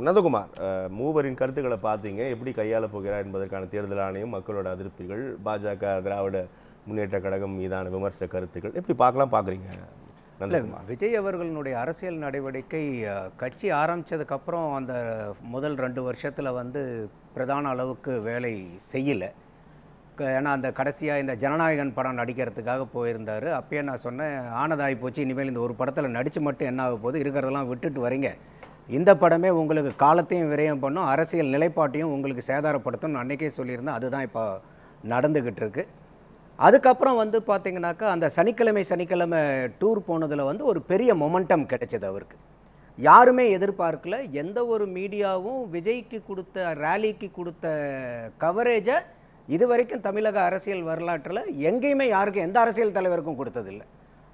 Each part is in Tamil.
நந்தகுமார், மூவரின் கருத்துக்களை பார்த்தீங்க, எப்படி கையாள போகிறார் என்பதற்கான தேர்தல் ஆணையம், மக்களோட அதிருப்திகள், பாஜக திராவிட முன்னேற்ற கழகம் மீதான விமர்சன கருத்துக்கள் எப்படி பார்க்குறீங்க நந்தகுமார்? விஜய் அவர்களுடைய அரசியல் நடவடிக்கை கட்சி ஆரம்பித்ததுக்கப்புறம் அந்த முதல் 2 வருஷத்தில் வந்து பிரதான அளவுக்கு வேலை செய்யலை. ஏன்னா அந்த கடைசியாக இந்த ஜனநாயகன் படம் நடிக்கிறதுக்காக போயிருந்தார். அப்பயே நான் சொன்னேன், ஆனதாகி போச்சு, இனிமேல் இந்த ஒரு படத்தில் நடித்து மட்டும் என்ன ஆக போகுது, இருக்கிறதெல்லாம் விட்டுட்டு வரீங்க, இந்த படமே உங்களுக்கு காலத்தையும் விரயம் பண்ணும், அரசியல் நிலைப்பாட்டையும் உங்களுக்கு சேதாரப்படுத்தும் அன்றைக்கே சொல்லியிருந்தேன். அதுதான் இப்போ நடந்துக்கிட்டு இருக்கு. அதுக்கப்புறம் வந்து பார்த்திங்கனாக்கா அந்த சனிக்கிழமை டூர் போனதில் வந்து ஒரு பெரிய மொமெண்டம் கிடைச்சது அவருக்கு. யாருமே எதிர்பார்க்கல. எந்த ஒரு மீடியாவும் விஜய்க்கு கொடுத்த ரேலிக்கு கொடுத்த கவரேஜை இது வரைக்கும் தமிழக அரசியல் வரலாற்றில் எங்கேயுமே யாருக்கும் எந்த அரசியல் தலைவருக்கும் கொடுத்ததில்லை.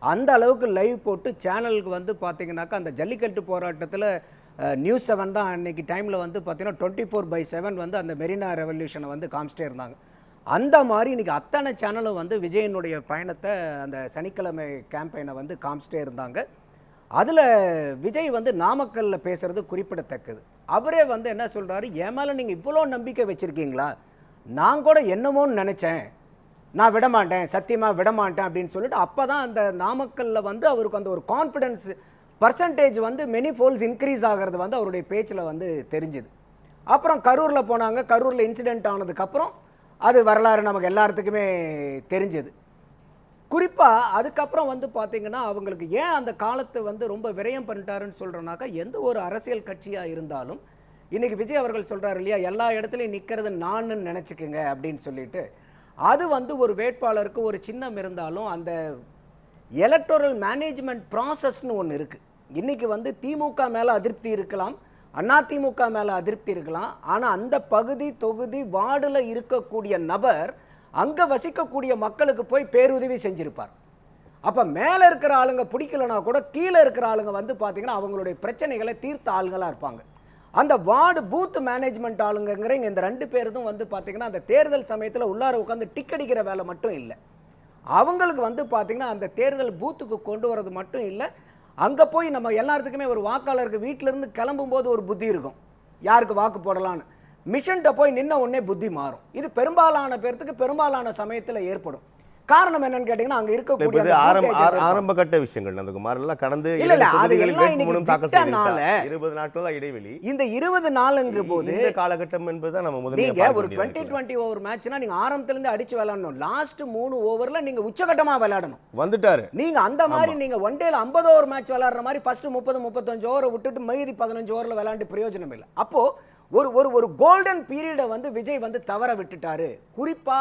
அந்த அளவுக்கு லைவ் போட்டு சேனலுக்கு வந்து பார்த்திங்கனாக்கா அந்த ஜல்லிக்கட்டு போராட்டத்தில் நியூஸ் 7 தான் அன்றைக்கி டைமில் வந்து பார்த்திங்கன்னா 24/7 வந்து அந்த மெரினா ரெவல்யூஷனை வந்து காமிச்சிட்டே இருந்தாங்க. அந்த மாதிரி இன்றைக்கி அத்தனை சேனலும் வந்து விஜயனுடைய பயணத்தை அந்த சனிக்கிழமை கேம்பெயினை வந்து காமிச்சிட்டே இருந்தாங்க. அதில் விஜய் வந்து நாமக்கல்லில் பேசுகிறது குறிப்பிடத்தக்கது. அவரே வந்து என்ன சொல்கிறாரு, என் மேலே நீங்கள் இவ்வளோ நம்பிக்கை வச்சுருக்கீங்களா, நான் கூட என்னமோன்னு நினச்சேன், நான் விடமாட்டேன், சத்தியமாக விடமாட்டேன் அப்படின்னு சொல்லிட்டு அப்போ தான் அந்த நாமக்கல்லில் வந்து அவருக்கு அந்த ஒரு கான்ஃபிடென்ஸ் பர்சன்டேஜ் வந்து மெனி ஃபோல்ஸ் இன்க்ரீஸ் ஆகிறது வந்து அவருடைய பேச்சில் வந்து தெரிஞ்சுது. அப்புறம் கரூரில் போனாங்க. கரூரில் இன்சிடெண்ட் ஆனதுக்கப்புறம் அது வரலாறு நமக்கு எல்லாத்துக்குமே தெரிஞ்சது. குறிப்பாக அதுக்கப்புறம் வந்து பார்த்திங்கன்னா அவங்களுக்கு ஏன் அந்த காலத்தை வந்து ரொம்ப விரயம் பண்ணிட்டாருன்னு சொல்கிறோன்னாக்கா, எந்த ஒரு அரசியல் கட்சியாக இருந்தாலும் இன்றைக்கி விஜய் அவர்கள் சொல்கிறார் இல்லையா, எல்லா இடத்துலையும் நிற்கிறது நான்னு நினச்சிக்கோங்க அப்படின்னு சொல்லிட்டு, அது வந்து ஒரு வேட்பாளருக்கு ஒரு சின்னம் இருந்தாலும் அந்த எலக்டோரல் மேனேஜ்மெண்ட் ப்ராசஸ்னு ஒன்று இருக்குது. இன்றைக்கி வந்து திமுக மேலே அதிருப்தி இருக்கலாம், அதிமுக மேலே அதிருப்தி இருக்கலாம், ஆனால் அந்த பகுதி தொகுதி வார்டில் இருக்கக்கூடிய நபர் அங்கே வசிக்கக்கூடிய மக்களுக்கு போய் பேருதவி செஞ்சுருப்பார். அப்போ மேலே இருக்கிற ஆளுங்க பிடிக்கலனா கூட கீழே இருக்கிற ஆளுங்க வந்து பார்த்திங்கன்னா அவங்களுடைய பிரச்சனைகளை தீர்த்த ஆளுங்களாக இருப்பாங்க. அந்த வார்டு பூத் மேனேஜ்மெண்ட் ஆளுங்கிற இந்த 2 பேரும் வந்து பார்த்திங்கன்னா அந்த தேர்தல் சமயத்தில் உள்ளார உட்காந்து டிக் அடிக்கிற வேலை மட்டும் இல்லை, அவங்களுக்கு வந்து பார்த்திங்கன்னா அந்த தேர்தல் பூத்துக்கு கொண்டு வரது மட்டும் இல்லை, அங்கே போய் நம்ம எல்லாத்துக்குமே ஒரு வாக்காளருக்கு வீட்டிலேருந்து கிளம்பும்போது ஒரு புத்தி இருக்கும், யாருக்கு வாக்கு போடலான்னு. மிஷன்கிட்ட போய் நின்ன உடனே புத்தி மாறும். இது பெரும்பாலான பேர்த்துக்கு பெரும்பாலான சமயத்தில் ஏற்படும். காரணம் என்னன்னு கேட்டீங்கன்னா அங்க இருக்கக்கூடிய ஆரம்ப கட்ட விஷயங்கள் நந்தகுமார் எல்லாம் கடந்து 20 நாட்கள் தான் இடைவெளி. இந்த 20 நாளுங்க போது இந்த காலகட்டம் என்பதுதான் நம்ம முதல்ல ஒரு 20-20 ஓவர் மேட்ச்னா நீங்க ஆரம்பத்துல இருந்து அடிச்சு விளையாடணும். லாஸ்ட் 3 ஓவர்ல நீங்க உச்சகட்டமா விளையாடணும். வந்துட்டாரு நீங்க அந்த மாதிரி நீங்க ஒன் டேல 50 ஓவர் மேட்ச் விளையாடுற மாதிரி ஃபர்ஸ்ட் 30-35 ஓவரை விட்டுட்டு மீதி 15 ஓவர்ல விளையாண்டு பிரயோஜனம் இல்லை. அப்போ ஒரு கோல்டன் பீரியடை வந்து விஜய் வந்து தவற விட்டுட்டாரு. குறிப்பா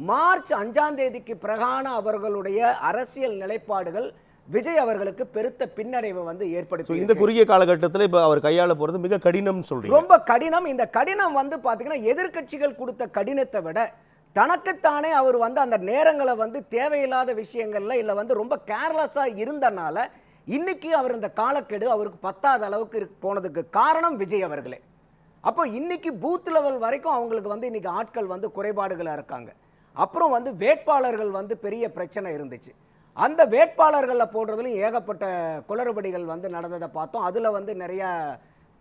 மார்ச் 5ஆம் தேதிக்கு பிறகான அவர்களுடைய அரசியல் நிலைப்பாடுகள் விஜய் அவர்களுக்கு பெருத்த பின்னடைவை வந்து ஏற்படுத்தி இந்த குறுகிய காலகட்டத்தில் இப்போ அவர் கையாள போறது மிக கடினம் சொல்றீங்க. ரொம்ப கடினம். இந்த கடினம் வந்து பாத்தீங்கன்னா எதிர்க்கட்சிகள் கொடுத்த கடினத்தை விட தனக்குத்தானே அவர் வந்து அந்த நேரங்களை வந்து தேவையில்லாத விஷயங்கள்ல இல்ல வந்து ரொம்ப கேர்லெஸ்ஸா இருந்தனால இன்னைக்கு அவர் இந்த காலக்கெடு அவருக்கு பத்தாத அளவுக்கு போனதுக்கு காரணம் விஜய் அவர்களே. அப்போ இன்னைக்கு பூத் லெவல் வரைக்கும் அவங்களுக்கு வந்து இன்னைக்கு ஆட்கள் வந்து குறைபாடுகளா இருக்காங்க. அப்புறம் வந்து வேட்பாளர்கள் வந்து பெரிய பிரச்சனை இருந்துச்சு. அந்த வேட்பாளர்களில் போடுறதுலையும் ஏகப்பட்ட குளறுபடிகள் வந்து நடந்ததை பார்த்தோம். அதில் வந்து நிறைய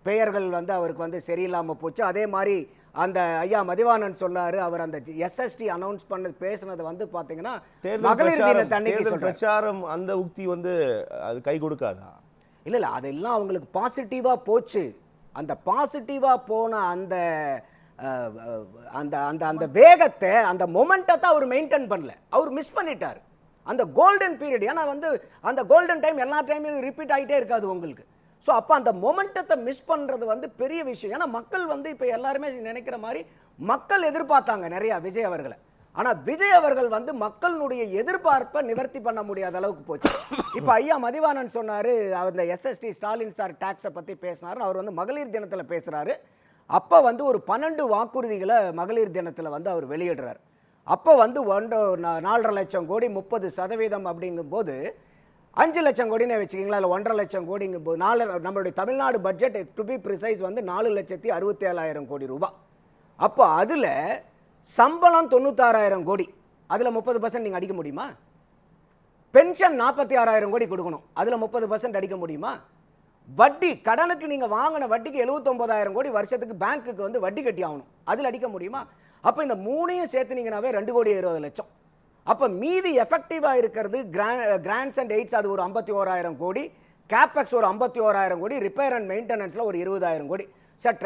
பெயர்கள் வந்து அவருக்கு வந்து சரியில்லாமல் போச்சு. அதே மாதிரி அந்த ஐயா மதிவாணன் சொன்னார், அவர் அந்த எஸ்எஸ்டி அனௌன்ஸ் பண்ண பேசுனது வந்து பார்த்தீங்கன்னா மகளிர் தினத்தன்னைக்கு பிரச்சாரம் அந்த உக்தி வந்து அது கை கொடுக்காதா? இல்லை அதெல்லாம் அவங்களுக்கு பாசிட்டிவாக போச்சு. அந்த பாசிட்டிவாக போன அந்த அந்த அந்த அந்த வேகத்தை அந்த மொமெண்டத்தை அவர் மெயின்டைன் பண்ணல, அவர் மிஸ் பண்ணிட்டார் அந்த கோல்டன் பீரியட். ஏன்னா வந்து அந்த கோல்டன் டைம் எல்லா டைமும் ரிப்பீட் ஆகிட்டே இருக்காது உங்களுக்கு. ஸோ அப்போ அந்த மொமெண்டத்தை மிஸ் பண்ணுறது வந்து பெரிய விஷயம். ஏன்னா மக்கள் வந்து இப்போ எல்லாருமே நினைக்கிற மாதிரி மக்கள் எதிர்பார்த்தாங்க நிறையா விஜய் அவர்களை. ஆனால் விஜய் அவர்கள் வந்து மக்களுடைய எதிர்பார்ப்பை நிவர்த்தி பண்ண முடியாத அளவுக்கு போச்சு. இப்போ ஐயா மதிவாணன் சொன்னார், அந்த எஸ்எஸ்டி ஸ்டாலின் சார் டாக்ஸை பற்றி பேசினார். அவர் வந்து மகளிர் தினத்தில் பேசுகிறாரு. அப்போ வந்து ஒரு 12 வாக்குறுதிகளை மகளிர் தினத்தில் வந்து அவர் வெளியிடுறார். அப்போ வந்து 4.5 லட்சம் கோடி 30% அப்படிங்கும்போது 5 லட்சம் கோடினே வச்சுக்கிங்களா, இல்லை 1.5 லட்சம் கோடிங்கும் போது நம்மளுடைய Tamil Nadu budget to be precise வந்து 4,67,000 கோடி ரூபாய். அப்போ அதில் சம்பளம் 96,000 கோடி, அதில் 30% நீங்கள் அடிக்க முடியுமா? பென்ஷன் 46,000 கோடி கொடுக்கணும், அதில் 30% அடிக்க முடியுமா? வட்டி கடனுக்கு நீங்கள் வாங்கின வட்டிக்கு 79,000 கோடி வருஷத்துக்கு பேங்க்குக்கு வந்து வட்டி கட்டி ஆகணும். அதில் அடிக்க முடியுமா? அப்போ இந்த மூணையும் சேர்த்துனீங்கன்னாவே 2,20,00,000. அப்போ மீதி எஃபெக்டிவாக இருக்கிறது கிராண்ட்ஸ் அண்ட் எய்ட்ஸ், அது ஒரு 51,000 கோடி, கேபெக்ஸ் ஒரு 51,000 கோடி, ரிப்பேர் அண்ட் மெயின்டெனன்ஸில் ஒரு 20,000 கோடி.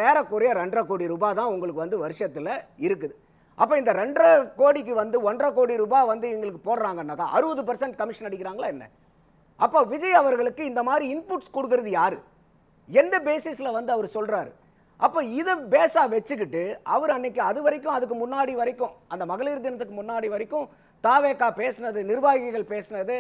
ஏறக்குறைய 2.5 கோடி ரூபாய் தான் உங்களுக்கு வந்து வருஷத்தில் இருக்குது. அப்போ இந்த 2.5 கோடிக்கு வந்து 1.5 கோடி ரூபாய் வந்து எங்களுக்கு போடுறாங்கன்னாக்கா 60% கமிஷன் அடிக்கிறாங்களா என்ன? அப்போ விஜய் அவர்களுக்கு இந்த மாதிரி இன்புட்ஸ் கொடுக்கறது யாரு? எந்த பேசிஸில் வந்து அவர் சொல்றாரு? அப்போ இதை பேஸா வச்சுக்கிட்டு அவர் அன்னைக்கு அது வரைக்கும், அதுக்கு முன்னாடி வரைக்கும், அந்த மகளிர் தினத்துக்கு முன்னாடி வரைக்கும் தாவேகா பேசினது, நிர்வாகிகள் பேசினது,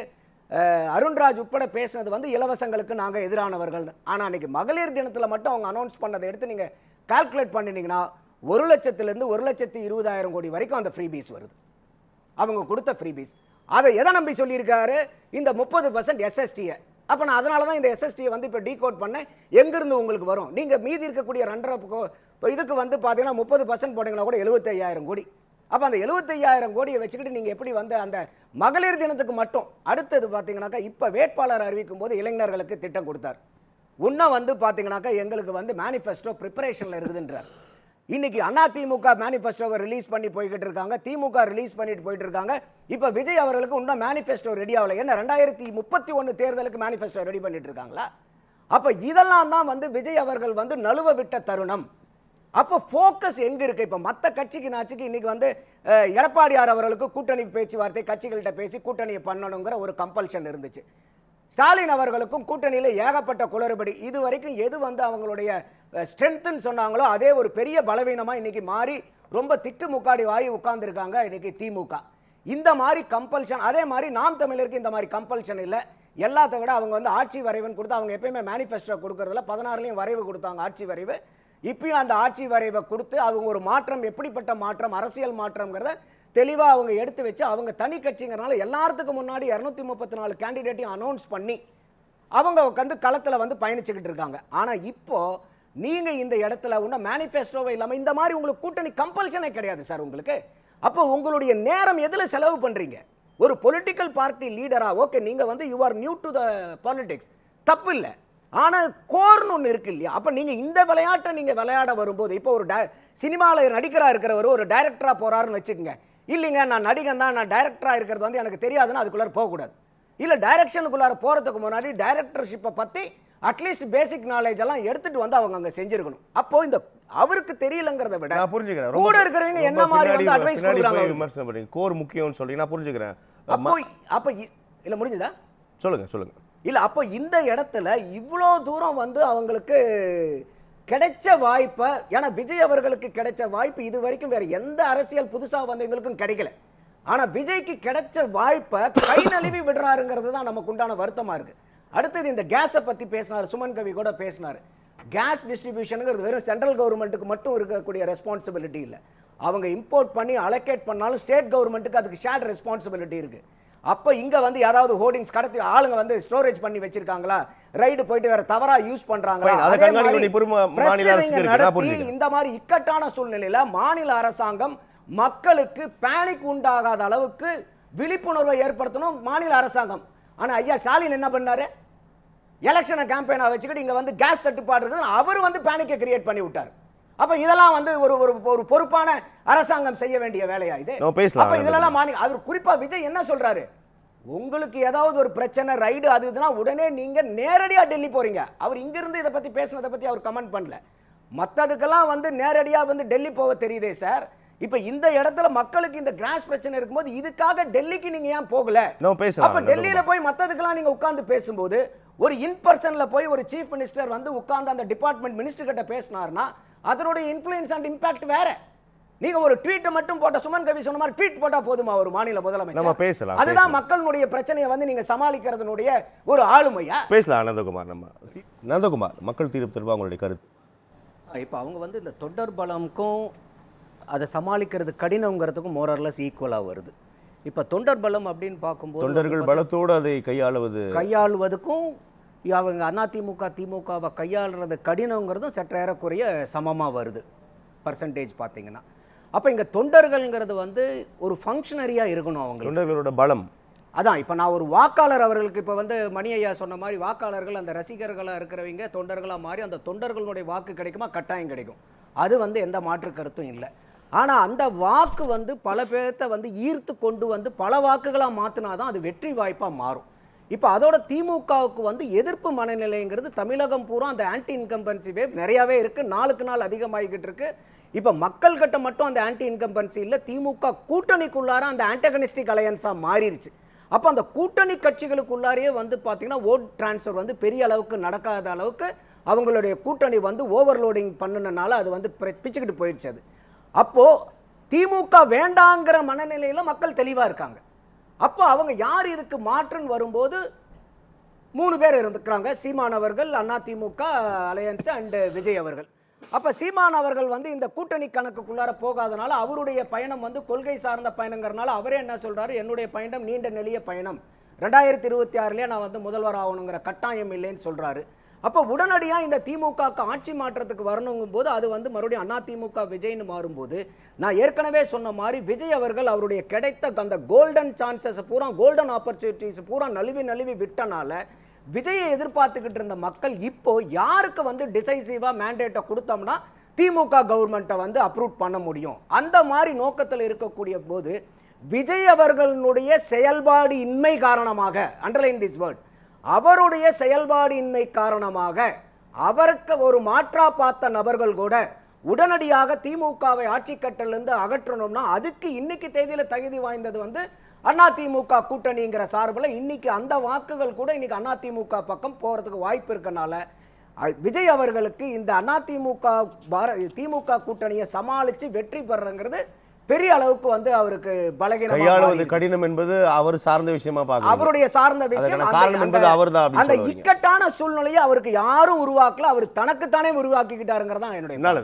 அருண்ராஜ் உட்பட பேசினது வந்து இலவசங்களுக்கு நாங்கள் எதிரானவர்கள். ஆனால் அன்னைக்கு மகளிர் தினத்தில் மட்டும் அவங்க அனௌன்ஸ் பண்ணதை எடுத்து நீங்கள் கால்குலேட் பண்ணினீங்கன்னா 1 லட்சத்திலிருந்து 1,20,000 கோடி வரைக்கும் அந்த ஃப்ரீபீஸ் வருது, அவங்க கொடுத்த ஃப்ரீபீஸ். அதை எதை நம்பி சொல்லியிருக்காரு? இந்த 30% எஸ்எஸ்டியை. அப்போ நான் அதனால தான் இந்த எஸ்எஸ்டியை வந்து இப்போ டீகோட் பண்ணேன். எங்கிருந்து உங்களுக்கு வரும்? நீங்கள் மீதி இருக்கக்கூடிய 2.5 இதுக்கு வந்து பார்த்தீங்கன்னா 30% போட்டிங்கன்னா கூட 75,000 கோடி. அப்போ அந்த 75,000 கோடியை வச்சுக்கிட்டு நீங்கள் எப்படி வந்து அந்த மகளிர் தினத்துக்கு மட்டும், அடுத்தது பார்த்தீங்கன்னாக்கா இப்போ வேட்பாளர் அறிவிக்கும் போது இளைஞர்களுக்கு திட்டம் கொடுத்தார். இன்னும் வந்து பார்த்தீங்கன்னாக்கா எங்களுக்கு வந்து மேனிஃபெஸ்டோ ப்ரிப்பரேஷனில் இருக்குதுன்றார். இன்னைக்கு அதிமுக மேனிஃபெஸ்டோவை ரிலீஸ் பண்ணி போய்கிட்டு இருக்காங்க, திமுக ரிலீஸ் பண்ணிட்டு போயிட்டு இருக்காங்க. இப்போ விஜய் அவர்களுக்கு இன்னும் மேனிஃபெஸ்டோ ரெடி ஆகல. என்ன 2031 தேர்தலுக்கு மேனிஃபெஸ்டோ ரெடி பண்ணிட்டு இருக்காங்களா? அப்போ இதெல்லாம் தான் வந்து விஜய் அவர்கள் வந்து நழுவ விட்ட தருணம். அப்போ ஃபோக்கஸ் எங்க இருக்கு? இப்போ மற்ற கட்சிக்கு நாச்சுக்கு இன்னைக்கு வந்து எடப்பாடியார் அவர்களுக்கு கூட்டணி பேச்சுவார்த்தை கட்சிகள்கிட்ட பேசி கூட்டணியை பண்ணணுங்கிற ஒரு கம்பல்ஷன் இருந்துச்சு. ஸ்டாலின் அவர்களுக்கும் கூட்டணியில் ஏகப்பட்ட குளறுபடி. இது வரைக்கும் எது வந்து அவங்களுடைய ஸ்ட்ரென்த்னு சொன்னாங்களோ அதே ஒரு பெரிய பலவீனமாக இன்னைக்கு மாறி ரொம்ப திக்கு முக்காடி வாங்கி உட்கார்ந்துருக்காங்க இன்னைக்கு திமுக. இந்த மாதிரி கம்பல்ஷன், அதே மாதிரி நாம் தமிழருக்கு இந்த மாதிரி கம்பல்ஷன் இல்லை. எல்லாத்த விட அவங்க வந்து ஆட்சி வரைவுன்னு கொடுத்து, அவங்க எப்பயுமே மேனிஃபெஸ்டோ கொடுக்கறதுல 16லையும் வரைவு கொடுத்தாங்க, ஆட்சி வரைவு. இப்பயும் அந்த ஆட்சி வரைவை கொடுத்து அவங்க ஒரு மாற்றம், எப்படிப்பட்ட மாற்றம், அரசியல் மாற்றம்ங்கிறத தெளிவாக அவங்க எடுத்து வச்சு, அவங்க தனி கட்சிங்கிறனால எல்லாத்துக்கும் முன்னாடி 234 கேண்டிடேட்டையும் அனௌன்ஸ் பண்ணி அவங்க வந்து களத்தில் வந்து பயணிச்சுக்கிட்டு இருக்காங்க. ஆனால் இப்போ நீங்கள் இந்த இடத்துல இன்னும் மேனிஃபெஸ்டோவை இல்லாமல் இந்த மாதிரி உங்களுக்கு கூட்டணி கம்பல்ஷனே கிடையாது சார் உங்களுக்கு. அப்போ உங்களுடைய நேரம் எதில் செலவு பண்ணுறீங்க? ஒரு பொலிட்டிக்கல் பார்ட்டி லீடராக ஓகே, நீங்கள் வந்து you are new to the politics, தப்பு இல்லை. ஆனால் கோர்னு ஒன்று இருக்கு இல்லையா? அப்போ நீங்கள் இந்த விளையாட்டை நீங்கள் விளையாட வரும்போது, இப்போ ஒரு சினிமாவில் நடிகராக இருக்கிறவர் ஒரு டைரக்டராக போகிறாருன்னு வச்சுக்கோங்க. இல்லைங்க நான் நடிகன் தான், நான் டைரக்டராக இருக்கிறது வந்து எனக்கு தெரியாதுன்னு அதுக்குள்ளார போகக்கூடாது. இல்லை டைரக்ஷனுக்குள்ளார போகிறதுக்கு முன்னாடி டைரக்டர்ஷிப்பை பற்றி அட்லீஸ்ட் பேசிக் நாலேஜ் எல்லாம் எடுத்துட்டு வந்து அவங்க அங்கே செஞ்சிருக்கணும். அப்போ இந்த அவருக்கு தெரியலங்கிறத விட நான் புரிஞ்சுக்கிறேன், கூட இருக்கிறவங்க என்ன மாதிரி வந்து அட்வைஸ் கொடுக்குறாங்க, விமர்சனம் பண்ணுறீங்க, கோர் முக்கியம்னு சொல்லி நான் புரிஞ்சுக்கிறேன். அப்போ இல்லை முடிஞ்சுதா? சொல்லுங்க. இல்லை அப்போ இந்த இடத்துல இவ்வளோ தூரம் வந்து அவங்களுக்கு கிடைச்ச வாய்ப்பை, ஏன்னா விஜய் அவர்களுக்கு கிடைச்ச வாய்ப்பு இது வரைக்கும் வேற எந்த அரசியல் புதுசாக வந்தவங்களுக்கும் கிடைக்கல. ஆனால் விஜய்க்கு கிடைச்ச வாய்ப்பை கை நழுவி விடுறாருங்கிறது தான் நமக்கு உண்டான வருத்தமாக இருக்கு. அடுத்தது இந்த கேஸை பற்றி பேசினார், சுமன் கவி கூட பேசினார். கேஸ் டிஸ்ட்ரிபியூஷனுங்கிறது வெறும் சென்ட்ரல் கவர்மெண்ட்டுக்கு மட்டும் இருக்கக்கூடிய ரெஸ்பான்சிபிலிட்டி இல்லை. அவங்க இம்போர்ட் பண்ணி அலோகேட் பண்ணாலும் ஸ்டேட் கவர்மெண்ட்டுக்கு அதுக்கு ஷேர்ட் ரெஸ்பான்சிபிலிட்டி இருக்கு. அப்போ இங்கே வந்து யாராவது ஹோர்டிங்ஸ் கடத்தி ஆளுங்க வந்து ஸ்டோரேஜ் பண்ணி வச்சிருக்காங்களா, ரைடு போயிட்டு வேற தவறா யூஸ் பண்றாங்களா, இந்த மாதிரி இக்கட்டான சூழ்நிலையில மாநில அரசாங்கம் மக்களுக்கு பேனிக் உண்டாகாத அளவுக்கு விழிப்புணர்வை ஏற்படுத்தணும் மாநில அரசாங்கம். ஆனா ஐயா ஸ்டாலின் என்ன பண்ணாரு? எலெக்ஷனை கேம்பெயினா வச்சுக்கிட்டு இங்க வந்து கேஸ் தட்டுப்பாடு இருக்குது, அவர் வந்து பேனிக்கை கிரியேட் பண்ணி விட்டார். அப்ப இதெல்லாம் வந்து ஒரு பொறுப்பான அரசாங்கம் செய்ய வேண்டிய வேலையா இது? அப்ப இதெல்லாம் அவர் குறிப்பா விஜய் என்ன சொல்றாரு? உங்களுக்கு ஏதாவது ஒரு பிரச்சனை ரைடு அது இதுனா உடனே நீங்க நேரடியா டெல்லி போறீங்க. அவர் இங்க இருந்து இதை பத்தி பேசினதை பத்தி அவர் கமெண்ட் பண்ணல. மத்ததுக்கெல்லாம் வந்து நேரடியா வந்து டெல்லி போக தெரியுதே சார். இப்ப இந்த இடத்துல மக்களுக்கு இந்த கிராஸ் பிரச்சனை இருக்கும்போது இதுக்காக டெல்லிக்கு நீங்க ஏன் போகல? அப்ப டெல்லியில போய் மத்ததுக்கெல்லாம் நீங்க உட்கார்ந்து பேசும்போது ஒரு இன்பர்சன்ல போய் ஒரு சீஃப் மினிஸ்டர் வந்து உட்கார்ந்து அந்த டிபார்ட்மெண்ட் மினிஸ்டர் கிட்ட பேசினார்னா அதனுடைய இன்ஃப்ளூயன்ஸ் அண்ட் இம்பாக்ட் வேற. நீங்க ஒரு ட்வீட் மட்டும் போட்ட, சுமன் கவி சொன்ன மாதிரி ட்வீட் போட்டா போதுமா ஒரு மாநில முதலமைச்சர்? நம்ம பேசலாம். அதுதான் மக்களுடைய பிரச்சனையை வந்து நீங்க சமாளிக்கிறதுனுடைய ஒரு ஆளுமையா? பேசலாம் நந்தகுமார். நந்தகுமார், மக்கள் தீர்ப்பு தொடர்பாக உங்களுடைய கருத்து. இப்போ அவங்க வந்து இந்த தொண்டர் பலமுக்கும் அதை சமாளிக்கிறது கடினங்கிறதுக்கும் மோரர்லெஸ் ஈக்குவலாக வருது. இப்போ தொண்டர் பலம் அப்படின்னு பார்க்கும்போது தொண்டர்கள் பலத்தோடு அதை கையாளுவதுக்கும் அவங்க அதிமுக திமுகவை கையாளுறது கடினங்கிறதும் சற்றேறக்குறைய சமமாக வருது பர்சன்டேஜ் பார்த்தீங்கன்னா. அப்போ இங்கே தொண்டர்கள்ங்கிறது வந்து ஒரு ஃபங்க்ஷனரியாக இருக்கணும். அவங்க தொண்டர்களோட பலம் அதான் இப்போ நான் ஒரு வாக்காளர் அவர்களுக்கு இப்போ வந்து மணி ஐயா சொன்ன மாதிரி வாக்காளர்கள் அந்த ரசிகர்களாக இருக்கிறவங்க தொண்டர்களாக மாறி அந்த தொண்டர்களுடைய வாக்கு கிடைக்குமா? கட்டாயம் கிடைக்கும். அது வந்து எந்த மாற்று கருத்தும் இல்லை. ஆனால் அந்த வாக்கு வந்து பல பேர்த்த வந்து ஈர்த்து கொண்டு வந்து பல வாக்குகளாக மாற்றினா தான் அது வெற்றி வாய்ப்பாக மாறும். இப்போ அதோட திமுகவுக்கு வந்து எதிர்ப்பு மனநிலைங்கிறது தமிழகம் பூரா அந்த ஆன்டி இன்கம்பன்சி வேவ் நிறையாவே இருக்குது, நாளுக்கு நாள் அதிகமாகிக்கிட்டு இருக்கு. இப்போ மக்கள் கிட்ட மட்டும் அந்த ஆன்டி இன்கம்பன்சி இல்லை, திமுக கூட்டணிக்குள்ளார அந்த ஆன்டகனிஸ்டிக் அலையன்ஸாக மாறிடுச்சு. அப்போ அந்த கூட்டணி கட்சிகளுக்குள்ளாரையே வந்து பார்த்தீங்கன்னா ஓட் டிரான்ஸ்ஃபர் வந்து பெரிய அளவுக்கு நடக்காத அளவுக்கு அவங்களுடைய கூட்டணி வந்து ஓவர்லோடிங் பண்ணுனனால அது வந்து பிச்சுக்கிட்டு போயிடுச்சு. அது அப்போது திமுக வேண்டாங்கிற மனநிலையில் மக்கள் தெளிவாக இருக்காங்க. அப்போ அவங்க யார் இதுக்கு மாற்றுன்னு வரும்போது 3 பேர் இருந்துக்கிறாங்க. சீமான் அவர்கள், அதிமுக அலையன்ஸ் அண்ட் விஜய் அவர்கள். அப்போ சீமான் அவர்கள் வந்து இந்த கூட்டணி கணக்குக்குள்ளார போகாதனால அவருடைய பயணம் வந்து கொள்கை சார்ந்த பயணங்கிறனால அவரே என்ன சொல்றாரு, என்னுடைய பயணம் நீண்ட நெளிய பயணம், 2026 நான் வந்து முதல்வர் ஆகணுங்கிற கட்டாயம் இல்லைன்னு சொல்றாரு. அப்போ உடனடியாக இந்த திமுக ஆட்சி மாற்றத்துக்கு வரணுங்கும் போது அது வந்து மறுபடியும் அதிமுக விஜய்னு மாறும்போது நான் ஏற்கனவே சொன்ன மாதிரி விஜய் அவர்கள் அவருடைய கிடைத்த அந்த கோல்டன் சான்சஸ் பூரா, கோல்டன் ஆப்பர்ச்சுனிட்டிஸ் பூரா நழுவி விட்டனால விஜயை எதிர்பார்த்துக்கிட்டு இருந்த மக்கள் இப்போ யாருக்கு வந்து டிசைசிவா மேண்டேட்டை கொடுத்தோம்னா திமுக கவர்மெண்ட்டை வந்து அப்ரூவ் பண்ண முடியும் அந்த மாதிரி நோக்கத்தில் இருக்கக்கூடிய போது விஜய் அவர்களுடைய செயல்பாடு இன்மை காரணமாக, அண்டர்லைன் திஸ் வேர்ட், அவருடைய செயல்பாடு இன்மை காரணமாக அவருக்கு ஒரு மாற்றா பார்த்த நபர்கள் கூட உடனடியாக திமுகவை ஆட்சி கட்டிலிருந்து அகற்றணும்னா அதுக்கு இன்னைக்கு தேதியில தகுதி வாய்ந்தது வந்து அதிமுக கூட்டணிங்கிற சார்பில் இன்னைக்கு அந்த வாக்குகள் கூட இன்னைக்கு அதிமுக பக்கம் போறதுக்கு வாய்ப்பு இருக்கனால விஜய் அவர்களுக்கு இந்த திமுக கூட்டணியை சமாளித்து வெற்றி பெறங்கிறது பெரிய அளவுக்கு வந்து அவருக்கு கையாளுவது கடினம் என்பது அவர் சார்ந்த விஷயமா பார்க்க, அவருடைய சார்ந்த விஷயம். காரணம் என்பது அவர்தான். அந்த இக்கட்டான சூழ்நிலையை அவருக்கு யாரும் உருவாக்கல, அவர் தனக்குத்தானே உருவாக்கிக்கிட்டாருங்கிறதான் என்னுடைய.